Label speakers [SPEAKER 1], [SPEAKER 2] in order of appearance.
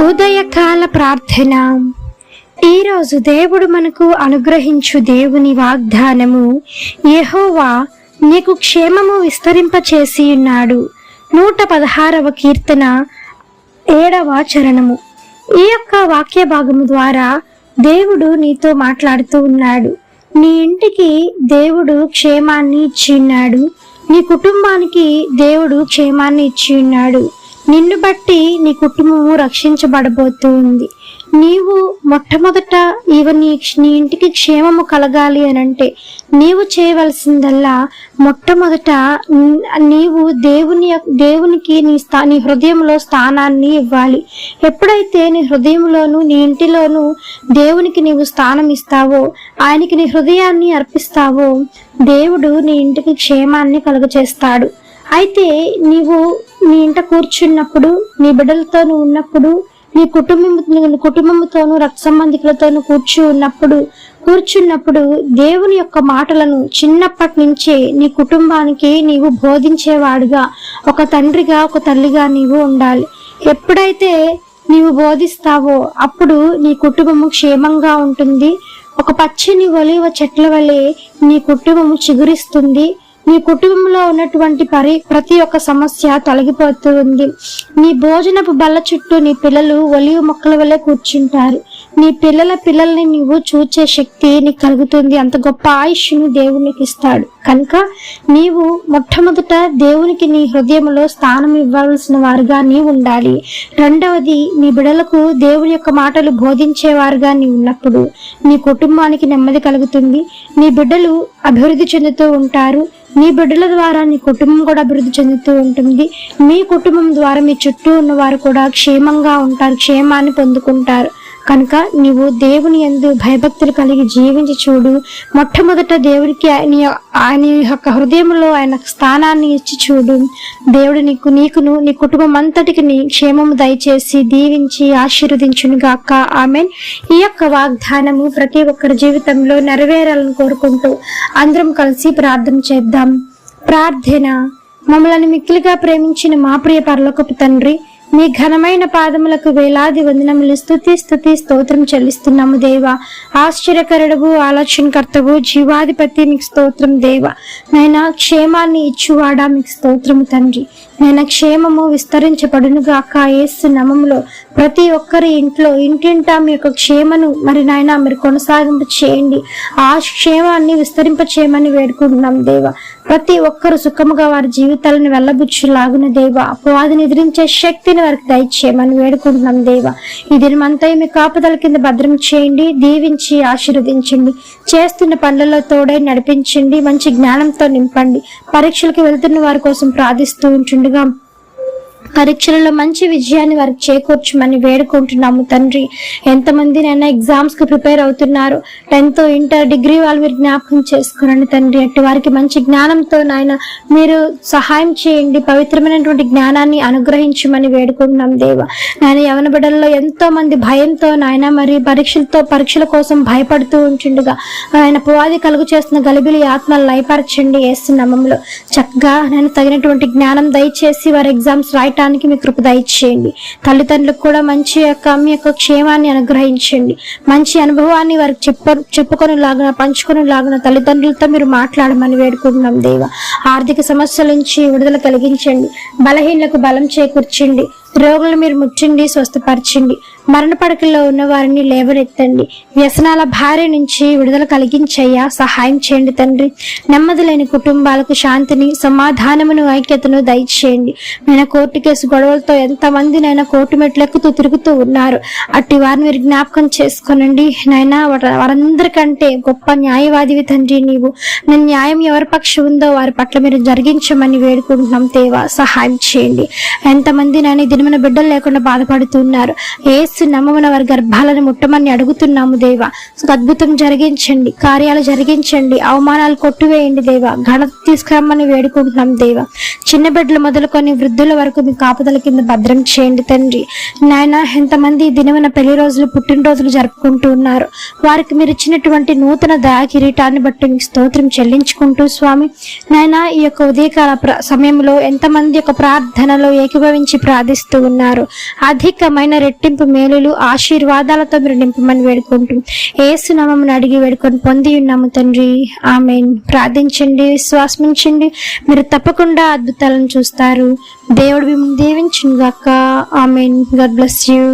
[SPEAKER 1] ఉదయకాల ప్రార్థన. ఈరోజు దేవుడు మనకు అనుగ్రహించు దేవుని వాగ్దానము, యెహోవా నీకు క్షేమము విస్తరింపచేసి ఉన్నాడు. 116వ కీర్తన 7వ చరణము. ఈ యొక్క వాక్య భాగము ద్వారా దేవుడు నీతో మాట్లాడుతూ ఉన్నాడు. నీ ఇంటికి దేవుడు క్షేమాన్ని ఇచ్చి ఉన్నాడు. నీ కుటుంబానికి దేవుడు క్షేమాన్ని ఇచ్చి ఉన్నాడు. నిన్ను బట్టి నీ కుటుంబము రక్షించబడబోతుంది. నీవు మొట్టమొదట నీ ఇంటికి క్షేమము కలగాలి అనంటే నీవు చేయవలసిందల్లా మొట్టమొదట నీవు దేవునికి నీ హృదయంలో స్థానాన్ని ఇవ్వాలి. ఎప్పుడైతే నీ హృదయంలోను నీ ఇంటిలోను దేవునికి నీవు స్థానం ఇస్తావో, ఆయనకి నీ హృదయాన్ని అర్పిస్తావో, దేవుడు నీ ఇంటికి క్షేమాన్ని కలుగచేస్తాడు. అయితే నీవు నీ ఇంట కూర్చున్నప్పుడు, నీ బిడ్డలతోనూ ఉన్నప్పుడు, నీ కుటుంబంతోనూ రక్త సంబంధికులతోనూ కూర్చున్నప్పుడు దేవుని యొక్క మాటలను చిన్నప్పటి నుంచే నీ కుటుంబానికి నీవు బోధించేవాడుగా, ఒక తండ్రిగా ఒక తల్లిగా నీవు ఉండాలి. ఎప్పుడైతే నీవు బోధిస్తావో అప్పుడు నీ కుటుంబము క్షేమంగా ఉంటుంది. ఒక పచ్చని ఒలీవ చెట్ల వలె నీ కుటుంబము చిగురిస్తుంది. నీ కుటుంబంలో ఉన్నటువంటి ప్రతి ఒక్క సమస్య తొలగిపోతూ ఉంది. నీ భోజనపు బల్ల చుట్టూ నీ పిల్లలు ఒలివ మొక్కల వల్లే కూర్చుంటారు. నీ పిల్లల్ని నీవు చూచే శక్తి నీకు కలుగుతుంది. అంత గొప్ప ఆయుష్ను దేవునికి ఇస్తాడు. కనుక నీవు మొట్టమొదట దేవునికి నీ హృదయంలో స్థానం ఇవ్వాల్సిన వారుగా నీవు ఉండాలి. రెండవది, నీ బిడ్డలకు దేవుని యొక్క మాటలు బోధించేవారుగా నీవు ఉన్నప్పుడు నీ కుటుంబానికి నెమ్మది కలుగుతుంది. నీ బిడ్డలు అభివృద్ధి చెందుతూ ఉంటారు. నీ బిడ్డల ద్వారా నీ కుటుంబం కూడా అభివృద్ధి చెందుతూ ఉంటుంది. మీ కుటుంబం ద్వారా మీ చుట్టూ ఉన్న వారు కూడా క్షేమంగా ఉంటారు, క్షేమాన్ని పొందుకుంటారు. కనుక నీవు దేవుని యందు భయభక్తులు కలిగి జీవించి చూడు. మొట్టమొదట దేవుడికి ఆయన యొక్క హృదయంలో ఆయన స్థానాన్ని ఇచ్చి చూడు. దేవుడు నీకును నీ కుటుంబం అంతటికి నీ క్షేమము దయచేసి దీవించి ఆశీర్వదించును గాక. ఆమేన్. ఈ యొక్క వాగ్దానము ప్రతి ఒక్కరి జీవితంలో నెరవేరాలని కోరుకుంటూ అందరం కలిసి ప్రార్థన చేద్దాం. ప్రార్థన. మమ్మల్ని మిక్కిలిగా ప్రేమించిన మా ప్రియ పరలోకపు తండ్రి, మీ ఘనమైన పాదములకు వేలాది వందనములు, స్తుతి స్తోత్రం చెల్లిస్తున్నాము దేవా. ఆశ్చర్యకరుడవు, ఆలోచనకర్తవు, జీవాధిపతి మీకు స్తోత్రం దేవా. నైనా క్షేమాన్ని ఇచ్చువాడా మీకు స్తోత్రము తండ్రి. నైనా క్షేమము విస్తరించబడును గాక యేసు నామములో. ప్రతి ఒక్కరి ఇంటింటా మీ యొక్క క్షేమను నాయనా మీరు కొనసాగింపు చేయండి. ఆ క్షేమాన్ని విస్తరింప చేయమని వేడుకుంటున్నాం దేవా. ప్రతి ఒక్కరు సుఖముగా వారి జీవితాలను వెళ్ళబుచ్చులాగున దేవా. అపవాదిని ఎదిరించే శక్తిని వారికి దయచేయమని వేడుకుంటున్నాం దేవా. ఈ దినమంతా మీ కాపుదల కింద భద్రం చేయండి, దీవించి ఆశీర్వదించండి. చేస్తున్న పనులలో తోడై నడిపించండి, మంచి జ్ఞానంతో నింపండి. పరీక్షలకు వెళ్తున్న వారి కోసం ప్రార్థిస్తూ ఉంటుండగా పరీక్షలలో మంచి విజయాన్ని వారికి చేకూర్చమని వేడుకుంటున్నాము తండ్రి. ఎంతమంది నైనా ఎగ్జామ్స్ కి ప్రిపేర్ అవుతున్నారు, 10th, ఇంటర్, డిగ్రీ వాళ్ళు మీరు జ్ఞాపకం చేసుకురండి తండ్రి. అటు వారికి మంచి జ్ఞానంతో నాయన మీరు సహాయం చేయండి, పవిత్రమైనటువంటి జ్ఞానాన్ని అనుగ్రహించమని వేడుకుంటున్నాం దేవా. నాయన యవన బిడ్డల్లో ఎంతో మంది భయంతో నాయన మరి పరీక్షల కోసం భయపడుతూ ఉంటుండగా ఆయన పువాది కలుగు చేస్తున్న గలిబిలి ఆత్మలు లయపరచండి యేసు నామములో. చక్కగా నేను తగినటువంటి జ్ఞానం దయచేసి వారి ఎగ్జామ్స్ రాయటానికి మీ కృప దయచేయండి. తల్లిదండ్రులకు కూడా మంచి మీ యొక్క క్షేమాన్ని అనుగ్రహించండి. మంచి అనుభవాన్ని వారికి పంచుకొనిలాగున తల్లిదండ్రులతో మీరు మాట్లాడమని వేడుకుంటున్నాం దేవా. ఆర్థిక సమస్యల నుంచి విడుదల కలిగించండి. బలహీనలకు బలం చేకూర్చండి. రోగులను మీరు ముట్టండి, స్వస్థపరచండి. మరణ పడకల్లో ఉన్న వారిని లేవనెత్తండి. వ్యసనాల భార్య నుంచి విడుదల కలిగించయ్యా, సహాయం చేయండి తండ్రి. నెమ్మది లేని కుటుంబాలకు శాంతిని, సమాధానమును, ఐక్యతను దయచేయండి. నేను కోర్టు కేసు గొడవలతో ఎంతమంది నైనా కోర్టు మెట్లు ఎక్కుతూ తిరుగుతూ ఉన్నారు, అట్టి వారిని మీరు జ్ఞాపకం చేసుకోనండి నైనా. వారందరికంటే గొప్ప న్యాయవాదివి తండ్రి నీవు. నేను న్యాయం ఎవరి పక్షం ఉందో వారి పట్ల మీరు జరిగించమని వేడుకుంటున్నాం దేవా. సహాయం చేయండి. ఎంతమంది నైనా దినమైన బిడ్డలు లేకుండా బాధపడుతున్నారు, యేసు నామమున వారి గర్భాలను ముట్టమని అడుగుతున్నాము దేవా. అద్భుతం జరిగించండి, కార్యాలు జరిగించండి, అవమానాలు కొట్టువేయండి దేవా. ఘనత తీసుకురమ్మని వేడుకుంటున్నాం దేవా. చిన్న బిడ్డలు మొదలుకొని వృద్ధుల వరకు మీ కాపుదల కింద భద్రం చేయండి తండ్రి. నాయన ఎంతమంది దినమైన పెళ్లి రోజులు, పుట్టినరోజులు జరుపుకుంటూ ఉన్నారు, వారికి మీరు ఇచ్చినటువంటి నూతన దయా కిరీటాన్ని బట్టి మీకు స్తోత్రం చెల్లించుకుంటూ స్వామి నాయన ఈ యొక్క ఉదయకాల సమయంలో ఎంతమంది యొక్క ప్రార్థనలో ఏకీభవించి ప్రార్థిస్తూ చేస్తూ ఉన్నారు. అధికమైన రెట్టింపు మేలులు ఆశీర్వాదాలతో మీరు నింపమని వేడుకుంటూ యేసు నామమున అడిగి వేడుకొని పొంది ఉన్నాము తండ్రి, ఆమేన్. ప్రార్థించండి, విశ్వాసించండి, మీరు తప్పకుండా అద్భుతాలను చూస్తారు. దేవుడు మిమ్మల్ని దీవించును గాక. ఆమేన్. God bless you.